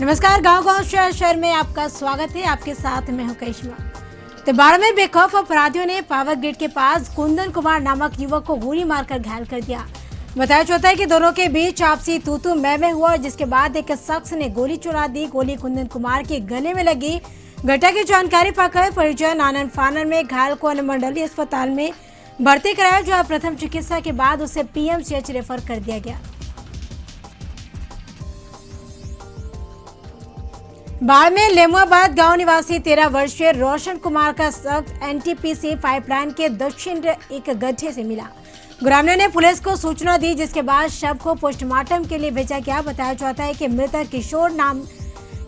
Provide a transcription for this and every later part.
नमस्कार। गांव शहर में आपका स्वागत है। आपके साथ मैं हूं करिश्मा। तो बाढ़ में बेखौफ अपराधियों ने पावर ग्रिड के पास कुंदन कुमार नामक युवक को गोली मारकर घायल कर दिया। बताया जाता है कि दोनों के बीच आपसी तू मैं हुआ, जिसके बाद एक शख्स ने गोली चला दी। गोली कुंदन कुमार के गले में लगी। घटना की जानकारी पाकर परिजन आनंद फानन में घायल को अनुमंडलीय अस्पताल में भर्ती कराया, जहां प्रथम चिकित्सा के बाद उसे पीएमसीएच रेफर कर दिया गया। बाढ़ में लेमुआबाद गांव निवासी 13 वर्षीय रोशन कुमार का शव एनटीपीसी पाइपलाइन के दक्षिण एक गड्ढे से मिला। ग्रामीणों ने पुलिस को सूचना दी, जिसके बाद शव को पोस्टमार्टम के लिए भेजा गया। बताया जाता है कि मृतक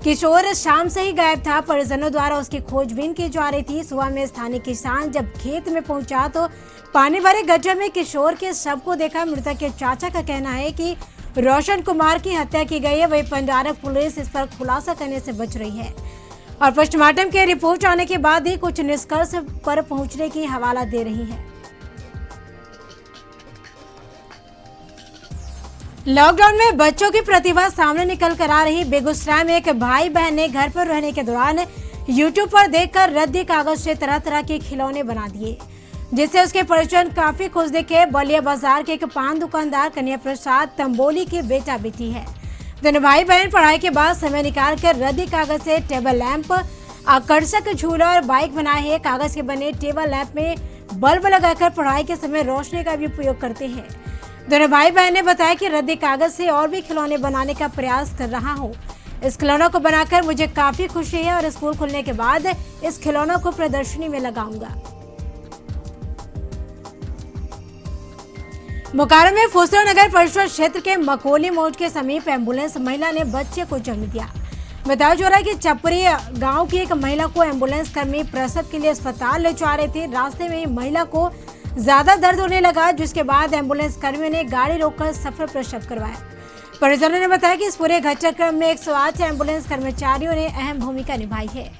किशोर शाम से ही गायब था। परिजनों द्वारा उसकी खोजबीन की जा रही थी। सुबह में स्थानीय किसान जब खेत में पहुंचा तो पानी भरे गड्ढे में किशोर के शव को देखा। मृतक के चाचा का कहना है कि रोशन कुमार की हत्या की गई है। वही पंजारक पुलिस इस पर खुलासा करने से बच रही है और पोस्टमार्टम की रिपोर्ट आने के बाद ही कुछ निष्कर्ष पर पहुंचने की हवाला दे रही है। लॉकडाउन में बच्चों की प्रतिभा सामने निकल कर आ रही। बेगूसराय में एक भाई बहन ने घर पर रहने के दौरान यूट्यूब पर देखकर रद्दी कागज से तरह तरह के खिलौने बना दिए, जिससे उसके परिजन काफी खुश दिखे। बलिया बाजार के एक पान दुकानदार कन्या प्रसाद तंबोली के बेटा बेटी है। दोनों भाई बहन पढ़ाई के बाद समय निकाल कर रद्दी कागज से टेबल लैंप, आकर्षक झूला और बाइक बनाए हैं। कागज के बने टेबल लैंप में बल्ब लगाकर पढ़ाई के समय रोशनी का भी उपयोग करते हैं। दोनों भाई बहन ने बताया कि रद्दी कागज से और भी खिलौने बनाने का प्रयास कर रहा हूँ। इस खिलौनों को बनाकर मुझे काफी खुशी है और स्कूल खुलने के बाद इस खिलौनों को प्रदर्शनी में लगाऊंगा। बोकारो में फुसरा नगर परिषद क्षेत्र के मकोली मोड़ के समीप एम्बुलेंस महिला ने बच्चे को जन्म दिया। बताया जा रहा है कि चपरी गांव की एक महिला को एम्बुलेंस कर्मी प्रसव के लिए अस्पताल ले जा रहे थे। रास्ते में महिला को ज्यादा दर्द होने लगा, जिसके बाद एम्बुलेंस कर्मियों ने गाड़ी रोककर सफल प्रसव करवाया। परिजनों ने बताया कि इस पूरे घटनाक्रम में 108 एम्बुलेंस कर्मचारियों ने अहम भूमिका निभाई है।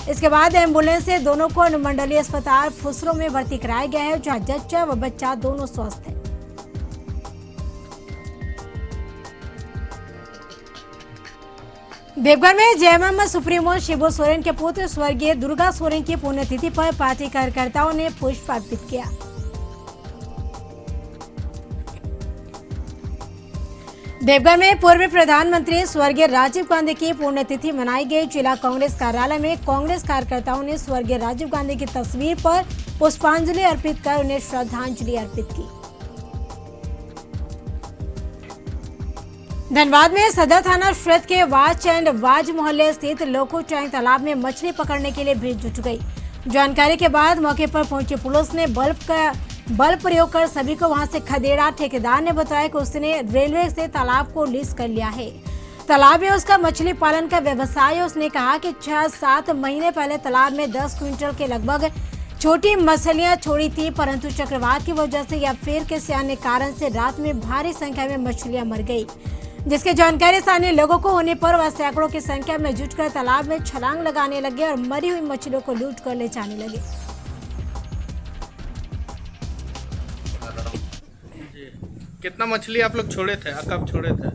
इसके बाद एम्बुलेंस से दोनों को अनुमंडलीय अस्पताल फुसरो में भर्ती कराया गया है, जहाँ जच्चा व बच्चा दोनों स्वस्थ है। देवघर में जेएमएम सुप्रीमो शिबू सोरेन के पुत्र स्वर्गीय दुर्गा सोरेन की पुण्यतिथि पर पार्टी कार्यकर्ताओं ने पुष्प अर्पित किया। देवघर में पूर्व प्रधानमंत्री स्वर्गीय राजीव गांधी की पुण्यतिथि मनाई गई। जिला कांग्रेस कार्यालय में कांग्रेस कार्यकर्ताओं ने स्वर्गीय राजीव गांधी की तस्वीर पर पुष्पांजलि अर्पित कर उन्हें श्रद्धांजलि अर्पित की। धनबाद में सदर थाना क्षेत्र के वाज एंड वाज मोहल्ले स्थित लोको चैंग तालाब में मछली पकड़ने के लिए भीड़ जुट गई। जानकारी के बाद मौके पर पहुंची पुलिस ने बल प्रयोग कर सभी को वहां से खदेड़ा। ठेकेदार ने बताया कि उसने रेलवे से तालाब को लीज कर लिया है। तालाब में उसका मछली पालन का व्यवसाय है। उसने कहा कि 6-7 महीने पहले तालाब में 10 क्विंटल के लगभग छोटी मछलियां छोड़ी थी, परंतु चक्रवात की वजह से या फिर किसी अन्य कारण से रात में भारी संख्या में मछलियां मर गई, जिसकी जानकारी स्थानीय लोगों को होने पर वह सैकड़ों की संख्या में जुटकर तालाब में छलांग लगाने लगे और मरी हुई मछलियों को लूट कर ले जाने लगे। कितना मछली आप लोग छोड़े थे? कब छोड़े थे?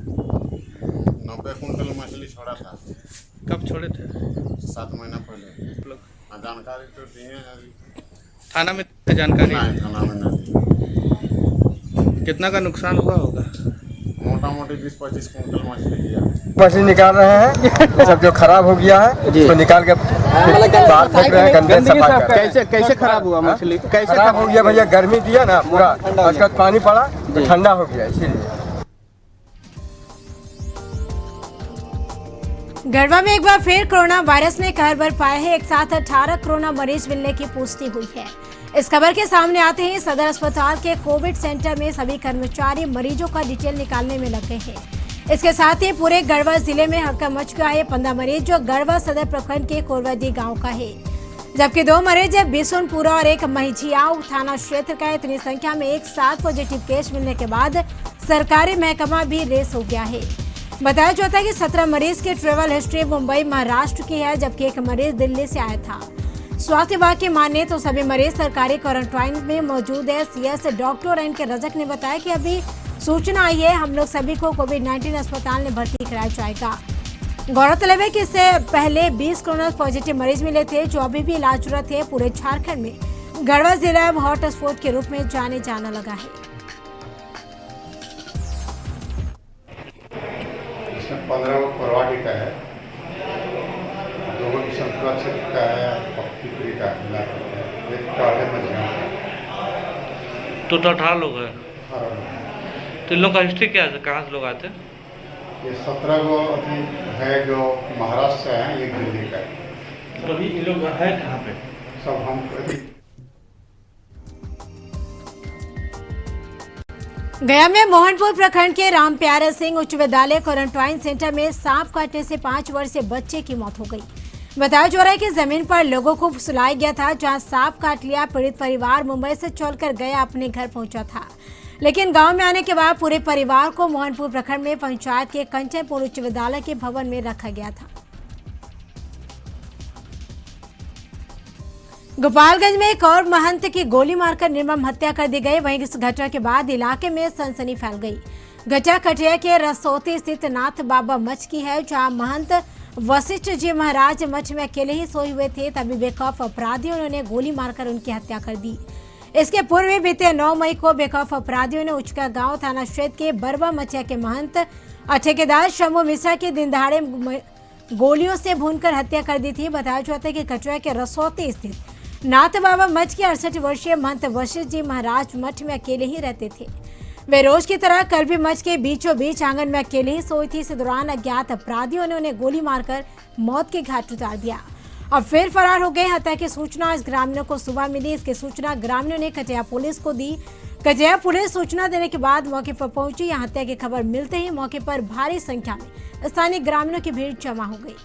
90 कुंटल मछली छोड़ा था। कब छोड़े थे? 7 महीना पहले। लोग जानकारी तो दिए थाना में जानकारी नहीं, थाना में नहीं। कितना का नुकसान हुआ होगा? मोटा मोटी 20-25 कुंटल मछली दिया। मछली निकाल रहे हैं, सब जो खराब हो गया है उसको निकाल के बाहर फेंक रहे हैं, गंदे सफाई कर रहे हैं। कैसे खराब हुआ मछली? कैसे खराब हो गया भैया? गर्मी दिया ना पूरा, उसका पानी पड़ा तो ठंडा हो गया, इसीलिए। गढ़वा में एक बार फिर कोरोना वायरस ने कहर बरपाया है। एक साथ 18 कोरोना मरीज मिलने की पुष्टि हुई है। इस खबर के सामने आते ही सदर अस्पताल के कोविड सेंटर में सभी कर्मचारी मरीजों का डिटेल निकालने में लगे हैं। इसके साथ ही पूरे गढ़वा जिले में हड़कंप मच गया है। 15 मरीज जो गढ़वा सदर प्रखंड के कोरवादी गांव का है, जबकि 2 मरीज बिसुनपुरा और एक महिझियाव थाना क्षेत्र का है। इतनी संख्या में एक साथ पॉजिटिव केस मिलने के बाद सरकारी महकमा भी रेस हो गया है। बताया जाता है कि 17 मरीज की ट्रेवल हिस्ट्री मुंबई महाराष्ट्र की है, जबकि एक मरीज दिल्ली से आया था। स्वास्थ्य विभाग की माने तो सभी मरीज सरकारी क्वारंटाइन में मौजूद है। सीएस डॉक्टर एन के रजक ने बताया कि अभी सूचना आई है, हम लोग सभी को कोविड-19 अस्पताल में भर्ती कराया जाएगा। गौरतलब है कि इससे पहले 20 कोरोना पॉजिटिव मरीज मिले थे जो अभी भी इलाजरत थे। पूरे झारखंड में गढ़वा जिला अब हॉट स्पॉट के रूप में जाने जाना लगा है। इसमें 15 परवा का है, 2 संतरा क्षेत्र का है, पक्कीपुरी का टोटल 18 लोग हैं। तो इन लोग का हिस्ट्री क्या है, कहाँ से लोग आते हैं? ये 17 गो है जो महाराष्ट्र से हैं, एक दिल्ली का है। तो अभी ये लोग है कहाँ पे? सब हम गया में मोहनपुर प्रखंड के राम प्यारे सिंह उच्च विद्यालय क्वारंटाइन सेंटर में सांप काटने से 5 वर्षीय बच्चे की मौत हो गई। बताया जा रहा है कि जमीन पर लोगों को सुलाया गया था, जहां सांप काट लिया। पीड़ित परिवार मुंबई से चलकर गया अपने घर पहुंचा था, लेकिन गांव में आने के बाद पूरे परिवार को मोहनपुर प्रखंड में पंचायत के कंचनपुर उच्च विद्यालय के भवन में रखा गया था। गोपालगंज में एक और महंत की गोली मारकर निर्मम हत्या कर दी गई। वहीं इस घटना के बाद इलाके में सनसनी फैल गई। घटना कटिया के रसौती स्थित नाथ बाबा मठ की है, जहां महंत वशिष्ठ जी महाराज मठ में अकेले ही सोए हुए थे। तभी बेखौफ अपराधियों ने गोली मारकर उनकी हत्या कर दी। इसके पूर्व बीते 9 मई को बेखौफ अपराधियों ने उचका गांव थाना क्षेत्र के बरवा मचिया के महंत ठेकेदार शंभू मिश्रा की दिन दहाड़े गोलियों से भूनकर हत्या कर दी थी। बताया जाता है कि कटरा के रसौती स्थित नाथ बाबा मठ के 68 वर्षीय महंत वशिष्ठ जी महाराज मठ में अकेले ही रहते थे। वे रोज की तरह कल भी मठ के बीचों बीच आंगन में अकेले ही सोई थी। इस दौरान अज्ञात अपराधियों ने उन्हें गोली मारकर मौत के घाट उतार दिया और फिर फरार हो गए। हत्या की सूचना इस ग्रामीणों को सुबह मिली। इसकी सूचना ग्रामीणों ने कटिया पुलिस को दी। कटिया पुलिस सूचना देने के बाद मौके पर पहुंची। यहाँ हत्या की खबर मिलते ही मौके पर भारी संख्या में स्थानीय ग्रामीणों की भीड़ जमा हो गई।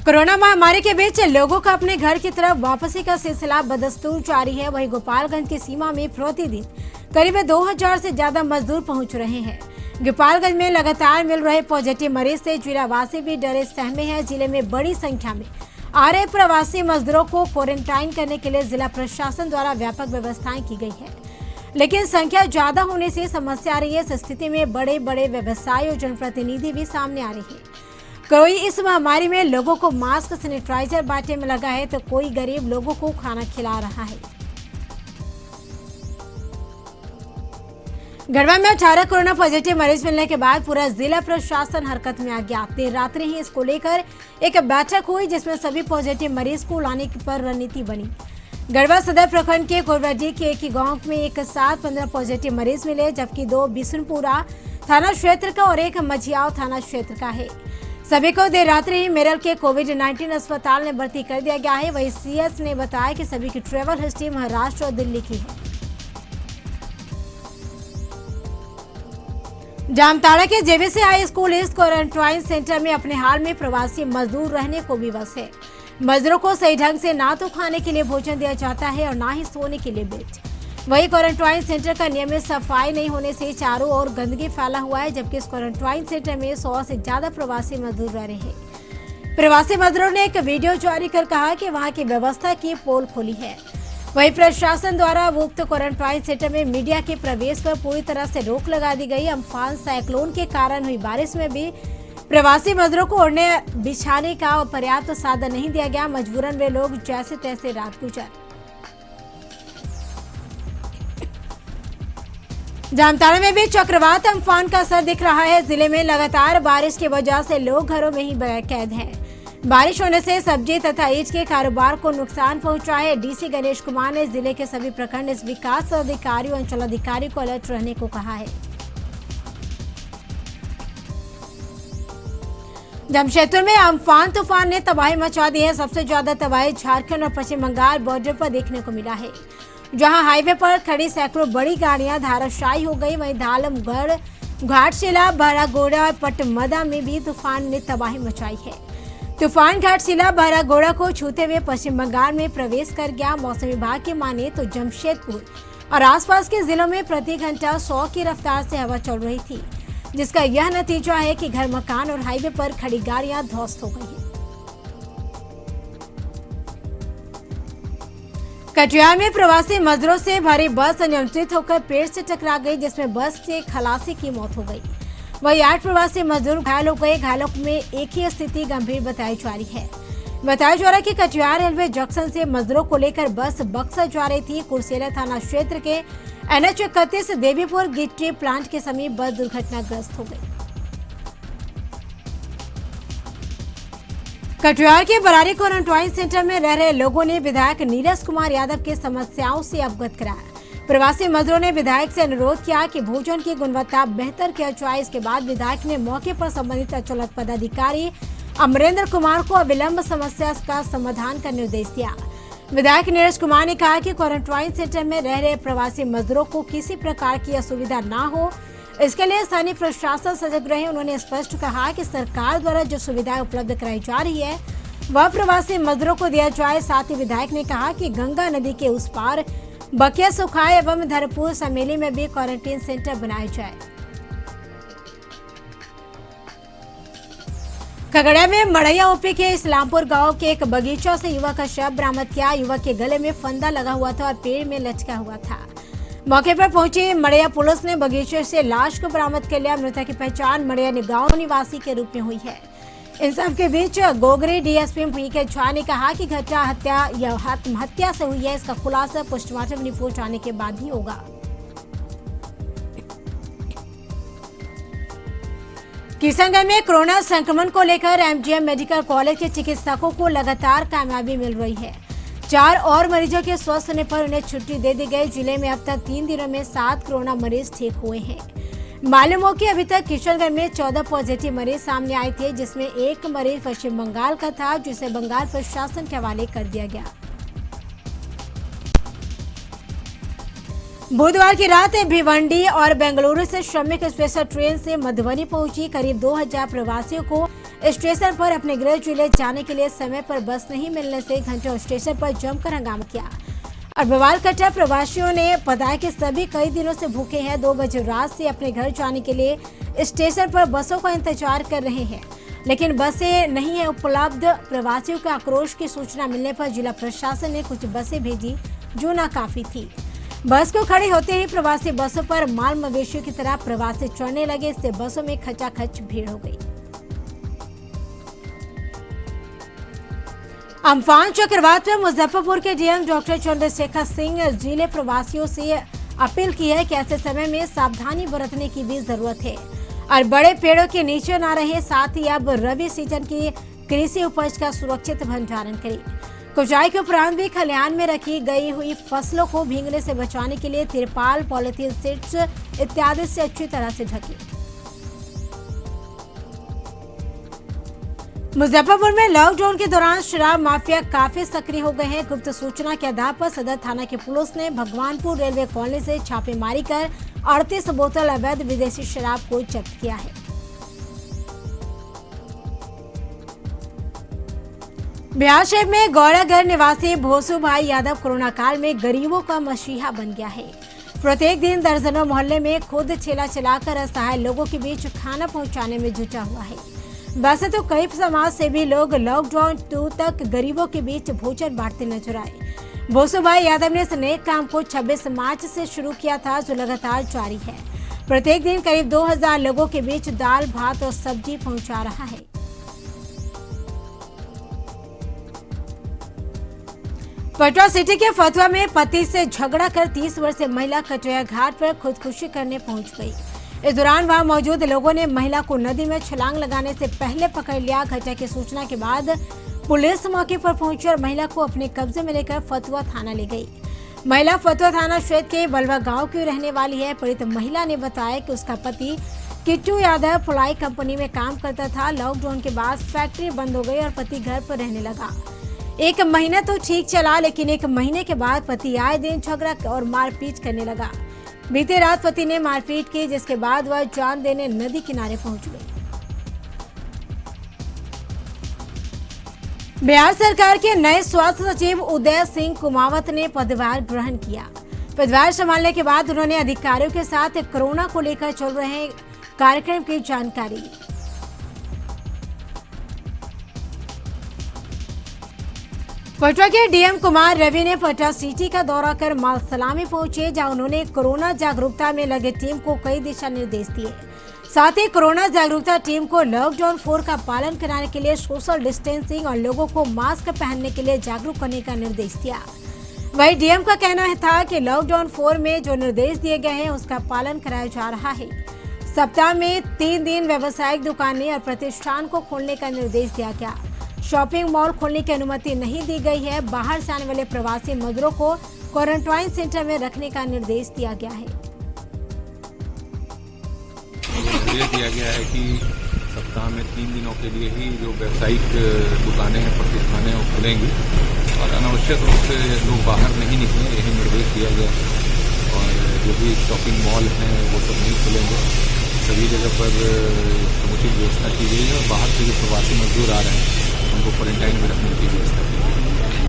कोरोना महामारी के बीच लोगों का अपने घर की तरफ वापसी का सिलसिला बदस्तूर जारी है। वहीं गोपालगंज की सीमा में प्रतिदिन करीब 2000 से ज्यादा मजदूर पहुंच रहे हैं। गोपालगंज में लगातार मिल रहे पॉजिटिव मरीज से जिलावासी भी डरे सहमे हैं। जिले में बड़ी संख्या में आ रहे प्रवासी मजदूरों को क्वारंटाइन करने के लिए जिला प्रशासन द्वारा व्यापक व्यवस्थाएं की गई है, लेकिन संख्या ज्यादा होने से समस्या आ रही है। इस स्थिति में बड़े बड़े व्यवसायी और जनप्रतिनिधि भी सामने आ रहे हैं। कोई इस महामारी में लोगों को मास्क सैनिटाइजर बांटने में लगा है, तो कोई गरीब लोगों को खाना खिला रहा है। गढ़वा में 18 कोरोना पॉजिटिव मरीज मिलने के बाद पूरा जिला प्रशासन हरकत में आ गया। देर रात्रि ही इसको लेकर एक बैठक हुई, जिसमें सभी पॉजिटिव मरीज को लाने पर रणनीति बनी। गढ़वा सदर प्रखंड के कोरवाडी के एक ही गांव में एक साथ 15 पॉजिटिव मरीज मिले, जबकि 2 बिशुनपुरा थाना क्षेत्र का और एक मझियाव थाना क्षेत्र का है। सभी को देर रात्रि ही मेरठ के कोविड-19 अस्पताल में भर्ती कर दिया गया है। वहीं सीएस ने बताया कि सभी की ट्रेवल हिस्ट्री महाराष्ट्र और दिल्ली की है। जामताड़ा के जेबीसी हाई स्कूल इस क्वारंटाइन सेंटर में अपने हाल में प्रवासी मजदूर रहने को विवश है। मजदूरों को सही ढंग से ना तो खाने के लिए भोजन दिया जाता है और ना ही सोने के लिए बेड। वहीं क्वारंटाइन सेंटर का नियमित सफाई नहीं होने से चारों ओर गंदगी फैला हुआ है, जबकि इस क्वारंटाइन सेंटर में 100 से ज्यादा प्रवासी मजदूर रह रहे हैं। प्रवासी मजदूरों ने एक वीडियो जारी कर कहा कि वहां की व्यवस्था की पोल खोली है। वहीं प्रशासन द्वारा उक्त क्वारंटाइन सेंटर में मीडिया के प्रवेश पर पूरी तरह से रोक लगा दी गई। अम्फान साइक्लोन के कारण हुई बारिश में भी प्रवासी मजदूरों को ओढ़ने बिछाने का पर्याप्त साधन नहीं दिया गया। मजबूरन वे लोग जैसे तैसे रात गुजार। जामताड़ा में भी चक्रवात अम्फान का असर दिख रहा है। जिले में लगातार बारिश की वजह से लोग घरों में ही कैद हैं। बारिश होने से सब्जी तथा ईंट के कारोबार को नुकसान पहुंचा है। डीसी गणेश कुमार ने जिले के सभी प्रखंड विकास अधिकारियों और अंचल अधिकारी को अलर्ट रहने को कहा है। जमशेदपुर में अम्फान तूफान ने तबाही मचा दी है। सबसे ज्यादा तबाही झारखंड और पश्चिम बंगाल बॉर्डर पर देखने को मिला है, जहां हाईवे पर खड़ी सैकड़ों बड़ी गाड़ियां धाराशायी हो गई। वहीं धालमगढ़, घाटशिला, बहरागोड़ा और पटमदा में भी तूफान ने तबाही मचाई है। तूफान घाटशिला बहरागोड़ा को छूते हुए पश्चिम बंगाल में प्रवेश कर गया। मौसम विभाग की माने तो जमशेदपुर और आसपास के जिलों में प्रति घंटा 100 की रफ्तार से हवा चल रही थी, जिसका यह नतीजा है कि घर मकान और हाईवे पर खड़ी गाड़ियां ध्वस्त हो गई हैं। कटिहार में प्रवासी मजदूरों से भरी बस अनियंत्रित होकर पेड़ से टकरा गई, जिसमें बस के खलासी की मौत हो गई। वहीं 8 प्रवासी मजदूर घायल हो गए। घायलों में एक ही स्थिति गंभीर बताई जा रही है। बताया जा रहा है कि कटिहार रेलवे जंक्शन से मजदूरों को लेकर बस बक्सर जा रही थी। कुर्सेला थाना क्षेत्र के NH 31 देवीपुर गिट्टी प्लांट के समीप बस दुर्घटनाग्रस्त हो गई। कटिहार के बरारी क्वारंटाइन सेंटर में रह रहे लोगों ने विधायक नीरज कुमार यादव की समस्याओं से अवगत कराया। प्रवासी मजदूरों ने विधायक से अनुरोध किया कि भोजन की गुणवत्ता बेहतर किया जाए। इसके बाद विधायक ने मौके पर संबंधित अंचल पदाधिकारी अमरेंद्र कुमार को अविलंब समस्या का समाधान का निर्देश दिया। विधायक नीरज कुमार ने कहा कि क्वारंटाइन सेंटर में रह रहे प्रवासी मजदूरों को किसी प्रकार की असुविधा न हो, इसके लिए स्थानीय प्रशासन सजग रहे। उन्होंने स्पष्ट कहा कि सरकार द्वारा जो सुविधाएं उपलब्ध कराई जा रही है वह प्रवासी मजदूरों को दिया जाए। साथ ही विधायक ने कहा कि गंगा नदी के उस पार बकिया सुखाए एवं धरपुर समेली में भी क्वारंटीन सेंटर बनाया जाए। खगड़िया में मड़ैया ओपी के इस्लामपुर गांव के एक बगीचा से युवक का शव बरामद किया। युवक के गले में फंदा लगा हुआ था और पेड़ में लटका हुआ था। मौके पर पहुंची मड़ैया पुलिस ने बगीचे से लाश को बरामद कर लिया। मृतक की पहचान मड़ैया गांव निवासी के रूप में हुई है। इन सब के बीच गोगरी DSP PK झा ने कहा कि घटना हत्या या आत्महत्या से हुई है। इसका खुलासा पोस्टमार्टम रिपोर्ट आने के बाद ही होगा। किशनगंज में कोरोना संक्रमण को लेकर MGM मेडिकल कॉलेज के चिकित्सकों को लगातार कामयाबी मिल रही है। 4 और मरीजों के स्वस्थ होने पर उन्हें छुट्टी दे दी गई। जिले में अब तक 3 दिनों में 7 कोरोना मरीज ठीक हुए हैं। मालूम हो कि अभी तक किशनगंज में 14 पॉजिटिव मरीज सामने आए थे, जिसमें एक मरीज पश्चिम बंगाल का था, जिसे बंगाल प्रशासन के हवाले कर दिया गया। बुधवार की रात भिवंडी और बेंगलुरु से श्रमिक स्पेशल ट्रेन से मधुबनी पहुंची। करीब 2000 प्रवासियों को स्टेशन पर अपने गृह जिले जाने के लिए समय पर बस नहीं मिलने से घंटों स्टेशन पर जमकर हंगामा किया और बवाल कटा। प्रवासियों ने बताया कि सभी कई दिनों से भूखे हैं। 2 बजे रात से अपने घर जाने के लिए स्टेशन पर बसों का इंतजार कर रहे हैं, लेकिन बसें नहीं है उपलब्ध। प्रवासियों के आक्रोश की सूचना मिलने पर जिला प्रशासन ने कुछ बसें भेजी जो नाकाफी थी। बस को खड़े होते ही प्रवासी बसों पर माल मवेशियों की तरह प्रवासी चढ़ने लगे। इससे बसों में खचाखच भीड़ हो गई। अम्फान चक्रवात में मुजफ्फरपुर के DM डॉक्टर चंद्रशेखर सिंह जिले प्रवासियों से अपील की है कि ऐसे समय में सावधानी बरतने की भी जरूरत है और बड़े पेड़ों के नीचे न रहे। साथ ही अब रबी सीजन की कृषि उपज का सुरक्षित भंडारण करें। कुचाई के उपरांत भी खलिहान में रखी गई हुई फसलों को भीगने से बचाने के लिए तिरपाल, पॉलिथीन शीट्स इत्यादि से अच्छी तरह से ढकें। मुजफ्फरपुर में लॉकडाउन के दौरान शराब माफिया काफी सक्रिय हो गए हैं। गुप्त सूचना के आधार पर सदर थाना की पुलिस ने भगवानपुर रेलवे कॉलोनी से छापेमारी कर 38 बोतल अवैध विदेशी शराब को जब्त किया है। बिहार शहर में गौरागढ़ निवासी भोसू भाई यादव कोरोना काल में गरीबों का मसीहा बन गया है। प्रत्येक दिन दर्जनों मोहल्ले में खुद ठेला चलाकर असहाय लोगों के बीच खाना पहुंचाने में जुटा हुआ है। वैसे तो कई समाज सेवी लोग लॉकडाउन 2 तक गरीबों के बीच भोजन बांटते नजर आए। भोसू भाई यादव ने इस नेक काम को 26 मार्च से शुरू किया था, जो लगातार जारी है। प्रत्येक दिन करीब 2000 लोगों के बीच दाल, भात और सब्जी पहुंचा रहा है। पटना सिटी के फतुहा में पति से झगड़ा कर 30 वर्षीय महिला कटोया घाट पर खुदकुशी करने पहुंच गई। इस दौरान वहां मौजूद लोगों ने महिला को नदी में छलांग लगाने से पहले पकड़ लिया। घटना की सूचना के बाद पुलिस मौके पर पहुंची और महिला को अपने कब्जे में लेकर फतुहा थाना ले गई। महिला फतुहा थाना क्षेत्र के बलवा गांव की रहने वाली है। पीड़ित महिला ने बताया कि उसका पति किट्टू यादव फ्लाई कंपनी में काम करता था। लॉकडाउन के बाद फैक्ट्री बंद हो गई और पति घर पर रहने लगा। 1 महीना तो ठीक चला, लेकिन 1 महीने के बाद पति आए दिन झगड़ा और मारपीट करने लगा। बीते रात पति ने मारपीट की, जिसके बाद वह जान देने नदी किनारे पहुंच गई। बिहार सरकार के नए स्वास्थ्य सचिव उदय सिंह कुमावत ने पदभार ग्रहण किया। पदभार संभालने के बाद उन्होंने अधिकारियों के साथ कोरोना को लेकर चल रहे कार्यक्रम की जानकारी ली। पटना के डीएम कुमार रवि ने पटना सिटी का दौरा कर माल सलामी पहुंचे, जहां उन्होंने कोरोना जागरूकता में लगे टीम को कई दिशा निर्देश दिए। साथ ही कोरोना जागरूकता टीम को लॉकडाउन 4 का पालन कराने के लिए सोशल डिस्टेंसिंग और लोगों को मास्क पहनने के लिए जागरूक करने का निर्देश दिया। वहीं डीएम का कहना था कि लॉकडाउन 4 में जो निर्देश दिए गए हैं उसका पालन कराया जा रहा है। सप्ताह में 3 दिन व्यावसायिक दुकानें और प्रतिष्ठान को खोलने का निर्देश दिया गया। शॉपिंग मॉल खोलने की अनुमति नहीं दी गई है। बाहर से आने वाले प्रवासी मजदूरों को क्वारंटाइन सेंटर में रखने का निर्देश दिया गया है। निर्देश दिया गया है कि सप्ताह में 3 दिनों के लिए ही जो व्यावसायिक दुकानें हैं, प्रतिष्ठानें वो खुलेंगी और अनावश्यक रूप से लोग बाहर नहीं निकलें, यही निर्देश दिया गया है। और जो भी शॉपिंग मॉल हैं वो सब नहीं खुलेंगे। सभी जगह पर समुचित व्यवस्था की गई है और बाहर से जो प्रवासी मजदूर आ रहे हैं उनको क्वारंटाइन में रखने की व्यवस्था की गई है।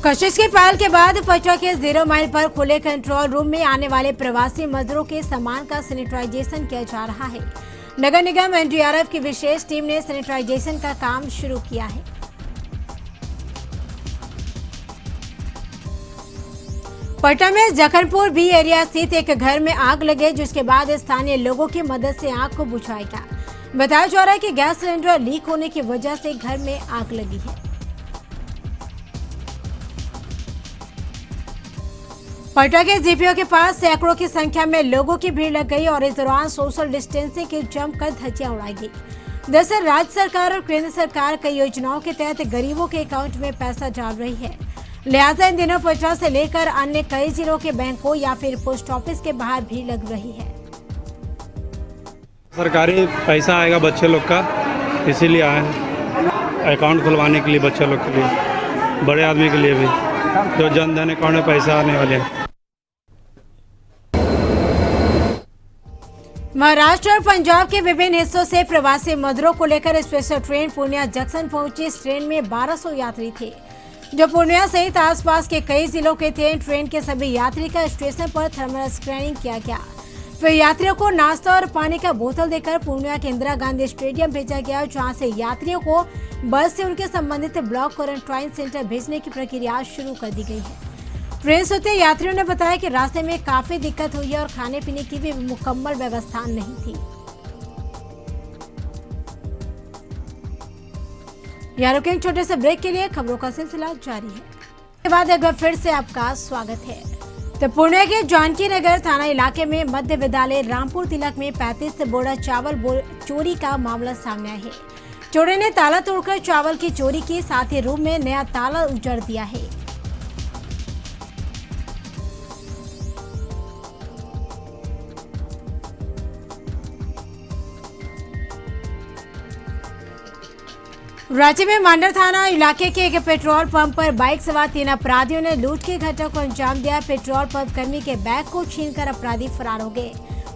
कशिश की पहल के बाद पटना के 0 माइल पर खुले कंट्रोल रूम में आने वाले प्रवासी मजदूरों के सामान का सैनिटाइजेशन किया जा रहा है। नगर निगम एनडीआरएफ की विशेष टीम ने सैनिटाइजेशन का काम शुरू किया है। पटना में जखनपुर बी एरिया स्थित एक घर में आग लगे, जिसके बाद स्थानीय लोगों की मदद से आग को बुझाया गया। बताया जा रहा है कि गैस सिलेंडर लीक होने की वजह से घर में आग लगी है। पटना के जीपीओ के पास सैकड़ों की संख्या में लोगों की भीड़ लग गई और इस दौरान सोशल डिस्टेंसिंग की जमकर धज्जियां उड़ाई गई। दरअसल राज्य सरकार और केंद्र सरकार कई योजनाओं के तहत गरीबों के अकाउंट में पैसा डाल रही है, लिहाजा इन दिनों पटना से लेकर अन्य कई जिलों के बैंकों या फिर पोस्ट ऑफिस के बाहर भीड़ लग रही है। सरकारी पैसा आएगा बच्चे लोग का, इसीलिए आए हैं अकाउंट खुलवाने के लिए, बच्चे लोग के लिए, बड़े आदमी के लिए भी, जो जन धन अकाउंट में पैसा आने वाले हैं। महाराष्ट्र और पंजाब के विभिन्न हिस्सों से प्रवासी मजदूरों को लेकर स्पेशल ट्रेन पूर्णिया जंक्शन पहुंची। इस ट्रेन में 1200 यात्री थे, जो पूर्णिया सहित आसपास के कई जिलों के थे। ट्रेन के सभी यात्री का स्टेशन पर थर्मल स्क्रीनिंग किया गया। फिर यात्रियों को नाश्ता और पानी का बोतल देकर पूर्णिया के इंदिरा गांधी स्टेडियम भेजा गया, जहां से यात्रियों को बस से उनके संबंधित ब्लॉक क्वारंटाइन सेंटर भेजने की प्रक्रिया शुरू कर दी गई है। ट्रेन से उतरे यात्रियों ने बताया कि रास्ते में काफी दिक्कत हुई है और खाने पीने की भी मुकम्मल व्यवस्था नहीं थी। यहाँ रुकेंगे छोटे से ब्रेक के लिए, खबरों का सिलसिला जारी है। इसके बाद एक बार फिर से आपका स्वागत है। तो पूर्णिया के जानकी नगर थाना इलाके में मध्य विद्यालय रामपुर तिलक में 35 बोरा चावल चोरी का मामला सामने आया है। चोरों ने ताला तोड़कर चावल की चोरी की, साथ ही रूम में नया ताला उजड़ दिया है। राज्य में मांडर थाना इलाके के एक पेट्रोल पंप पर बाइक सवार 3 अपराधियों ने लूट की घटना को अंजाम दिया। पेट्रोल पंप कर्मी के बैग को छीनकर अपराधी फरार हो गए।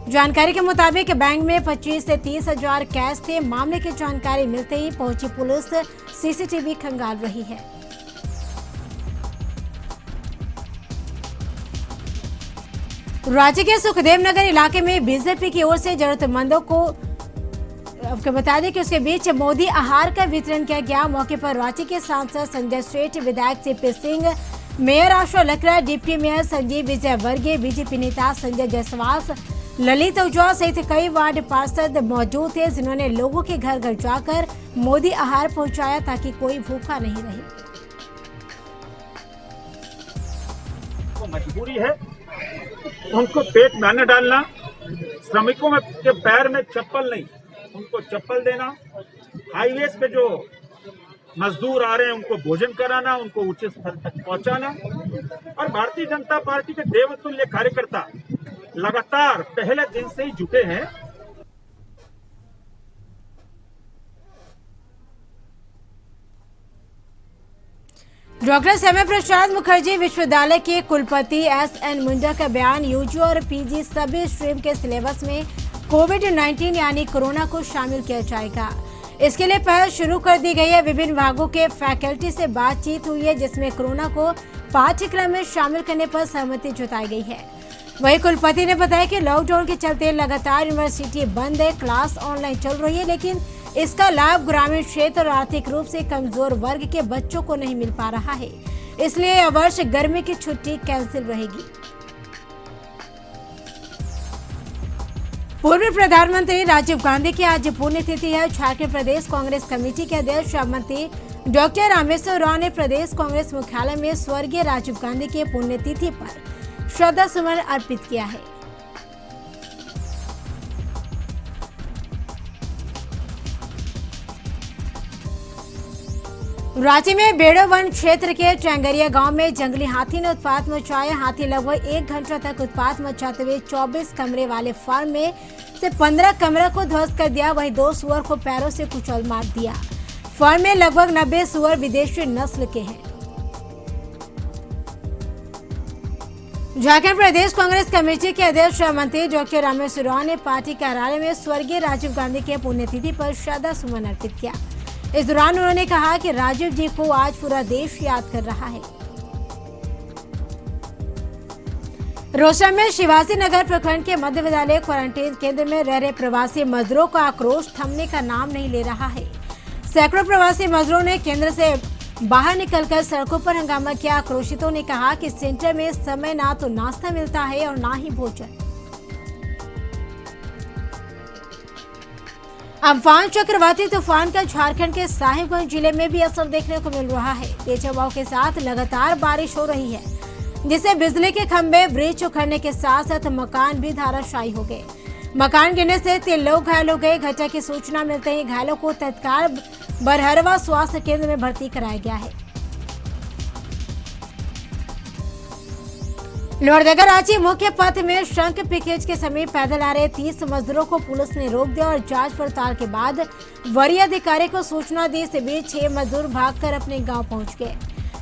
जानकारी के मुताबिक बैंक में 25 से 30 हजार कैश थे। मामले की जानकारी मिलते ही पहुंची पुलिस सीसीटीवी खंगाल रही है। राज्य के सुखदेव नगर इलाके में बीजेपी की ओर से जरूरतमंदों को आपको बता दें कि उसके बीच मोदी आहार का वितरण किया गया। मौके पर रांची के सांसद संजय सेठ, विधायक CP Singh, mayor Asha Lakra, deputy mayor Sanjeev विजय वर्गीय, बीजेपी नेता संजय जायसवाल, ललित उज्ज्वल सहित कई वार्ड पार्षद मौजूद थे, जिन्होंने लोगों के घर घर जाकर मोदी आहार पहुंचाया ताकि कोई भूखा नहीं रहे। मजबूरी है उनको पेट में अन्न डालना, श्रमिकों के पैर में चप्पल नहीं, उनको चप्पल देना, हाईवेज पे जो मजदूर आ रहे हैं उनको भोजन कराना, उनको उचित स्थल तक पहुंचाना। और भारतीय जनता पार्टी के देवतुल्य कार्यकर्ता लगातार पहले दिन से ही जुटे हैं। डॉक्टर श्यामा प्रसाद मुखर्जी विश्वविद्यालय के कुलपति एस.एन. मुंडा का बयान, यूजी और पीजी सभी स्ट्रीम के सिलेबस में कोविड-19 यानी कोरोना को शामिल किया जाएगा। इसके लिए पहल शुरू कर दी गई है। विभिन्न विभागों के फैकल्टी से बातचीत हुई है, जिसमें कोरोना को पाठ्यक्रम में शामिल करने पर सहमति जताई गई है। वहीं कुलपति ने बताया कि लॉकडाउन के चलते लगातार यूनिवर्सिटी बंद है, क्लास ऑनलाइन चल रही है, लेकिन इसका लाभ ग्रामीण क्षेत्र और आर्थिक रूप से कमजोर वर्ग के बच्चों को नहीं मिल पा रहा है, इसलिए यह वर्ष गर्मी की छुट्टी कैंसिल रहेगी। पूर्व प्रधानमंत्री राजीव गांधी की आज पुण्यतिथि है। झारखंड प्रदेश कांग्रेस कमेटी के अध्यक्ष मंत्री डॉक्टर रामेश्वर राव ने प्रदेश कांग्रेस मुख्यालय में स्वर्गीय राजीव गांधी की पुण्यतिथि पर श्रद्धा सुमन अर्पित किया है। रांची में बेड़ो वन क्षेत्र के चैंगरिया गांव में जंगली हाथी ने उत्पात मचाया। हाथी लगभग 1 घंटा तक उत्पात मचाते हुए 24 कमरे वाले फार्म में से 15 कमरे को ध्वस्त कर दिया। वहीं 2 सुअर को पैरों से कुचल मार दिया। फार्म में लगभग 90 सुअर विदेशी नस्ल के हैं। झारखंड प्रदेश कांग्रेस कमेटी के अध्यक्ष मंत्री डॉक्टर रामेश्वर राव ने पार्टी कार्यालय में स्वर्गीय राजीव गांधी के पुण्यतिथि पर श्रद्धा सुमन अर्पित किया। इस दौरान उन्होंने कहा कि राजीव जी को आज पूरा देश याद कर रहा है। रोसड़ा में शिवाजी नगर प्रखंड के मध्य विद्यालय क्वारंटीन केंद्र में रह रहे प्रवासी मजदूरों का आक्रोश थमने का नाम नहीं ले रहा है। सैकड़ों प्रवासी मजदूरों ने केंद्र से बाहर निकलकर सड़कों पर हंगामा किया। आक्रोशितों ने कहा कि सेंटर में समय ना तो नाश्ता मिलता है और ना ही भोजन। अम्फान चक्रवाती तूफान का झारखंड के साहिबगंज जिले में भी असर देखने को मिल रहा है। तेज हवाओं के साथ लगातार बारिश हो रही है, जिससे बिजली के खंभे, ब्रिज उखड़ने के साथ साथ मकान भी धराशायी हो गए। मकान गिरने से 3 लोग घायल हो गए। घटना की सूचना मिलते ही घायलों को तत्काल बरहरवा स्वास्थ्य केंद्र में भर्ती कराया गया है। लोहरदगा रांची मुख्य पथ में शंख पैकेज के समीप पैदल आ रहे 30 मजदूरों को पुलिस ने रोक दिया और जांच पड़ताल के बाद वरीय अधिकारी को सूचना दी। इस बीच 6 मजदूर भागकर अपने गांव पहुंच गए,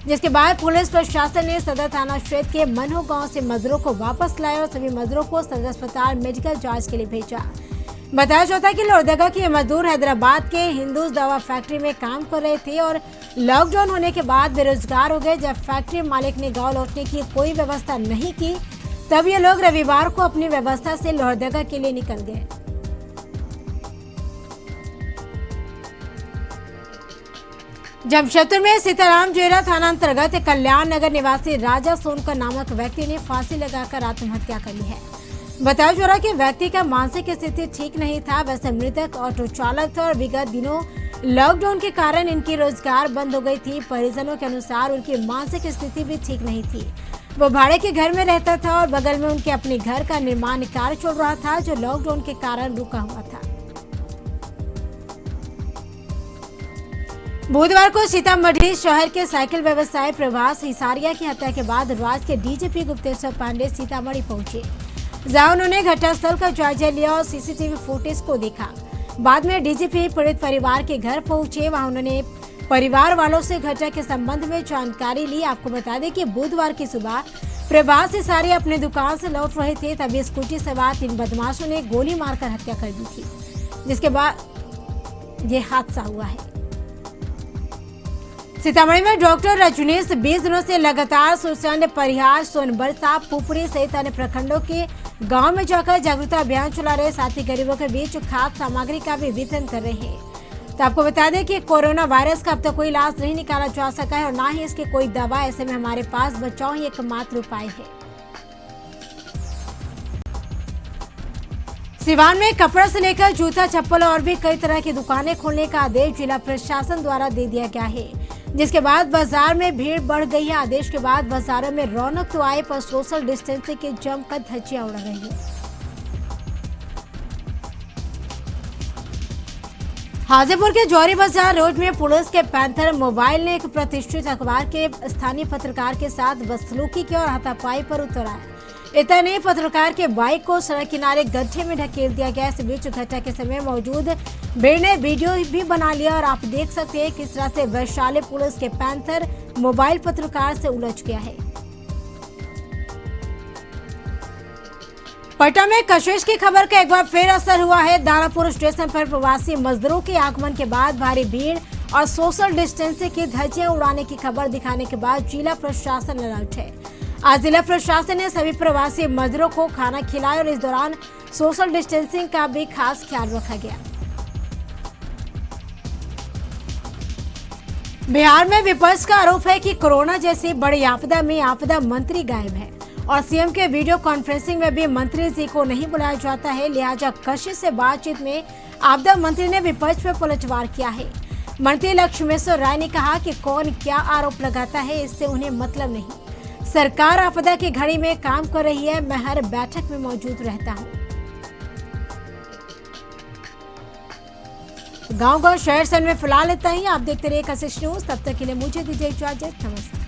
जिसके बाद पुलिस प्रशासन ने सदर थाना क्षेत्र के मनहो गांव से मजदूरों को वापस लाया और सभी मजदूरों को सदर अस्पताल मेडिकल जांच के लिए भेजा। बताया जाता है कि लोहरदगा के मजदूर हैदराबाद के हिंदूज दवा फैक्ट्री में काम कर रहे थे और लॉकडाउन होने के बाद बेरोजगार हो गए। जब फैक्ट्री मालिक ने गांव लौटने की कोई व्यवस्था नहीं की, तब ये लोग रविवार को अपनी व्यवस्था से लोहरदगा के लिए निकल गए। जमशेदपुर में सीताराम जोरा थाना अंतर्गत कल्याण नगर निवासी राजा सोनकर नामक व्यक्ति ने फांसी लगाकर आत्महत्या कर ली है। बताया जा रहा कि व्यक्ति का मानसिक स्थिति ठीक नहीं था। वैसे मृतक ऑटो चालक था और विगत दिनों लॉकडाउन के कारण इनकी रोजगार बंद हो गई थी। परिजनों के अनुसार उनकी मानसिक स्थिति भी ठीक नहीं थी। वो भाड़े के घर में रहता था और बगल में उनके अपने घर का निर्माण कार्य चल रहा था, जो लॉकडाउन के कारण रुका हुआ था। बुधवार को सीतामढ़ी शहर के साइकिल व्यवसायी प्रभास हिसारिया की हत्या के बाद राज्य के डीजीपी गुप्तेश्वर पांडे सीतामढ़ी पहुंचे, जहां उन्होंने घटनास्थल का जायजा लिया और सीसीटीवी फुटेज को देखा। बाद में डीजीपी पीड़ित परिवार के घर पहुंचे। वहां उन्होंने परिवार वालों से घटना के संबंध में जानकारी ली। आपको बता दें कि बुधवार की सुबह प्रभास हिसारिया अपने दुकान से लौट रहे थे, तभी स्कूटी सवार 3 बदमाशों ने गोली मारकर हत्या कर दी थी, जिसके बाद ये हादसा हुआ है। सीतामढ़ी में डॉक्टर रजनीश 20 दिनों से लगातार सुरसंड, परिहार, सोनबरसा, पुपरी सहित अन्य प्रखंडों के गांव में जाकर जागरूकता अभियान चला रहे, साथ ही गरीबों के बीच खाद्य सामग्री का भी वितरण कर रहे हैं। तो आपको बता दें कि कोरोना वायरस का अब तक कोई इलाज नहीं निकाला जा सका है और ना ही इसकी कोई दवा। ऐसे में हमारे पास बचाव ही एकमात्र उपाय है। सिवान में कपड़ा से लेकर जूता, चप्पल और भी कई तरह की दुकानें खोलने का आदेश जिला प्रशासन द्वारा दे दिया गया है, जिसके बाद बाजार में भीड़ बढ़ गई है। आदेश के बाद बाजारों में रौनक तो आए, पर सोशल डिस्टेंसिंग की जमकर धज्जियां उड़ रही है। हाजीपुर के जौहरी बाजार रोड में पुलिस के पैंथर मोबाइल ने एक प्रतिष्ठित अखबार के स्थानीय पत्रकार के साथ बदसलूकी की और हाथापाई पर उतर आया। इतना नहीं, पत्रकार के बाइक को सड़क किनारे गड्ढे में ढकेल दिया गया। इस बीच घटना के समय मौजूद भीड़ ने वीडियो भी बना लिया और आप देख सकते हैं किस तरह से वैशाली पुलिस के पैंथर मोबाइल पत्रकार से उलझ गया है। पटना में कशिश की खबर का एक बार फिर असर हुआ है। दानापुर स्टेशन पर प्रवासी मजदूरों के आगमन के बाद भारी भीड़ और सोशल डिस्टेंसिंग की धज्जियां उड़ाने की खबर दिखाने के बाद जिला प्रशासन अलर्ट है। आज जिला प्रशासन ने सभी प्रवासी मजदूरों को खाना खिलाया और इस दौरान सोशल डिस्टेंसिंग का भी खास ख्याल रखा गया। बिहार में विपक्ष का आरोप है कि कोरोना जैसी बड़ी आपदा में आपदा मंत्री गायब है और सीएम के वीडियो कॉन्फ्रेंसिंग में भी मंत्री जी को नहीं बुलाया जाता है। लिहाजा कशिश से बातचीत में आपदा मंत्री ने विपक्ष पर पलटवार किया है। मंत्री लक्ष्मेश्वर राय ने कहा कि कौन क्या आरोप लगाता है इससे उन्हें मतलब नहीं। सरकार आपदा की घड़ी में काम कर रही है, मैं हर बैठक में मौजूद रहता हूँ। गांव शहर से में फिलहाल इतना ही। आप देखते रहिए कशिश न्यूज। तब तक के लिए मुझे दीजिए इजाजत। नमस्कार।